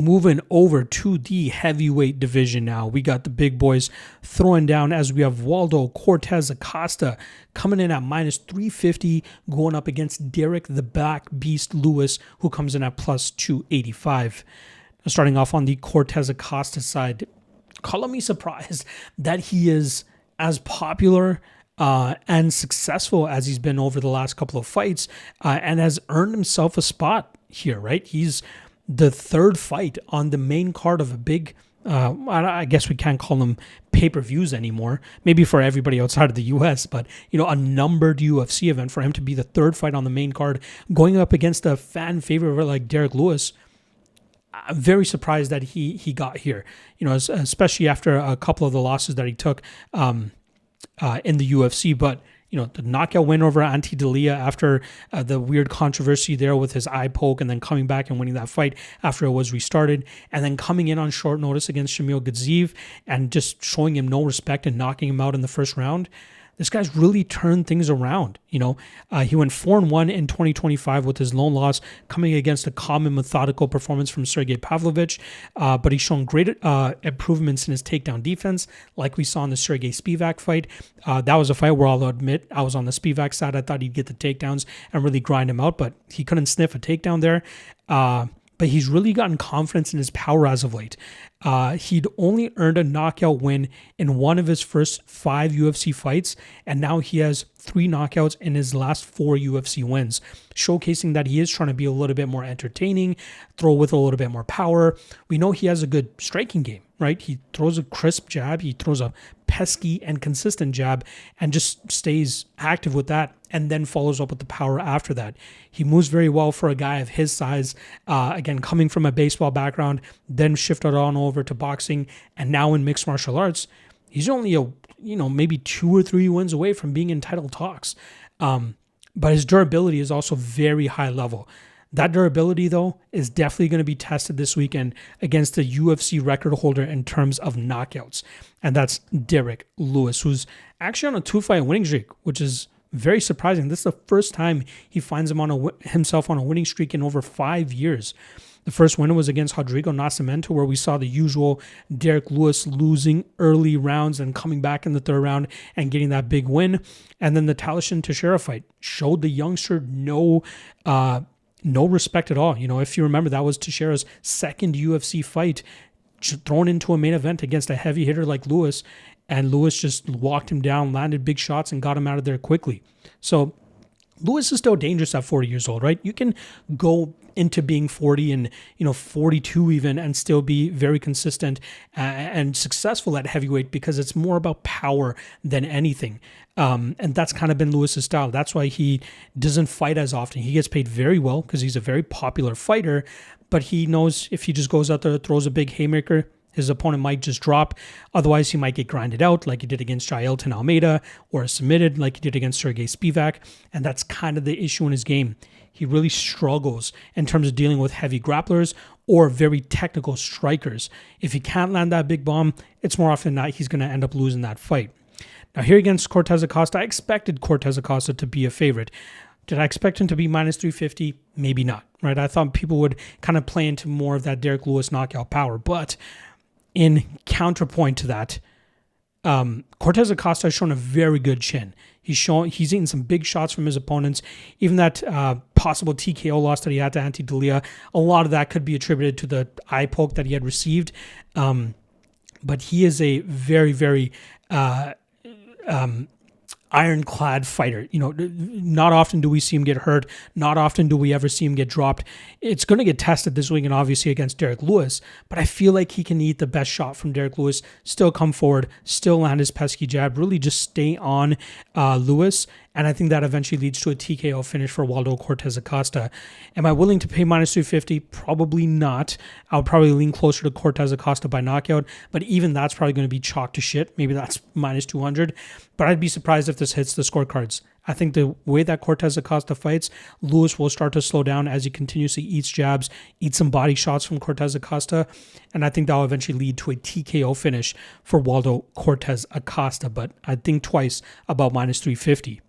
Moving over to the heavyweight division now, we got the big boys throwing down as we have Waldo Cortes-Acosta coming in at minus 350, going up against Derek the Black Beast Lewis, who comes in at plus 285. Starting off on the Cortes-Acosta side, color me surprised that he is as popular and successful as he's been over the last couple of fights and has earned himself a spot here, right? He's the third fight on the main card of a big, I guess we can't call them pay-per-views anymore, maybe for everybody outside of the US, but, a numbered UFC event. For him to be the third fight on the main card, going up against a fan favorite like Derek Lewis, I'm very surprised that he got here, especially after a couple of the losses that he took in the UFC. But the knockout win over Ante Delia after the weird controversy there with his eye poke, and then coming back and winning that fight after it was restarted, and then coming in on short notice against Shamil Gaziev and just showing him no respect and knocking him out in the first round. This guy's really turned things around. He went 4-1 in 2025 with his lone loss coming against a calm and methodical performance from Sergey Pavlovich. But he's shown great improvements in his takedown defense, like we saw in the Sergey Spivak fight. That was a fight where I'll admit I was on the Spivak side. I thought he'd get the takedowns and really grind him out, but he couldn't sniff a takedown there. But he's really gotten confidence in his power as of late. He'd only earned a knockout win in one of his first 5 UFC fights, and now he has 3 knockouts in his last 4 UFC wins, showcasing that he is trying to be a little bit more entertaining, throw with a little bit more power. We know he has a good striking game, right? He throws a crisp jab, he throws a pesky and consistent jab, and just stays active with that, and then follows up with the power after that. He moves very well for a guy of his size, again, coming from a baseball background, then shifted on over to boxing, and now in mixed martial arts. He's only maybe 2 or 3 wins away from being in title talks. But his durability is also very high level. That durability, though, is definitely going to be tested this weekend against the UFC record holder in terms of knockouts. And that's Derek Lewis, who's actually on a 2-fight winning streak, which is very surprising. This is the first time he finds himself on a winning streak in over 5 years. The first win was against Rodrigo Nascimento, where we saw the usual Derek Lewis losing early rounds and coming back in the third round and getting that big win. And then the Talishin Teixeira fight showed the youngster no respect at all. If you remember, that was Teixeira's second UFC fight, thrown into a main event against a heavy hitter like Lewis, and Lewis just walked him down, landed big shots, and got him out of there quickly. So Lewis is still dangerous at 40 years old, right? You can go into being 40 and 42 even and still be very consistent and successful at heavyweight, because it's more about power than anything. And that's kind of been Lewis's style. That's why he doesn't fight as often. He gets paid very well because he's a very popular fighter, but he knows if he just goes out there, throws a big haymaker, his opponent might just drop. Otherwise, he might get grinded out like he did against Jailton Almeida, or submitted like he did against Sergey Spivak. And that's kind of the issue in his game. He really struggles in terms of dealing with heavy grapplers or very technical strikers. If he can't land that big bomb, it's more often than not he's going to end up losing that fight. Now here against Cortes-Acosta, I expected Cortes-Acosta to be a favorite. Did I expect him to be minus 350? Maybe not, right? I thought people would kind of play into more of that Derek Lewis knockout power. But in counterpoint to that, Cortes-Acosta has shown a very good chin. He's eaten some big shots from his opponents. Even that possible TKO loss that he had to Ante Delia, a lot of that could be attributed to the eye poke that he had received. But he is a very, very ironclad fighter. Not often do we see him get hurt. Not often do we ever see him get dropped. It's going to get tested this weekend, obviously, against Derek Lewis, but I feel like he can eat the best shot from Derek Lewis, still come forward, still land his pesky jab, really just stay on Lewis, and I think that eventually leads to a TKO finish for Waldo Cortes-Acosta. Am I willing to pay minus 250? Probably not. I'll probably lean closer to Cortes-Acosta by knockout, but even that's probably going to be chalk to shit. Maybe that's minus 200, but I'd be surprised if this hits the scorecards. I think the way that Cortes-Acosta fights, Lewis will start to slow down as he continuously eats jabs, eats some body shots from Cortes-Acosta, and I think that will eventually lead to a TKO finish for Waldo Cortes-Acosta, but I think twice about minus 350.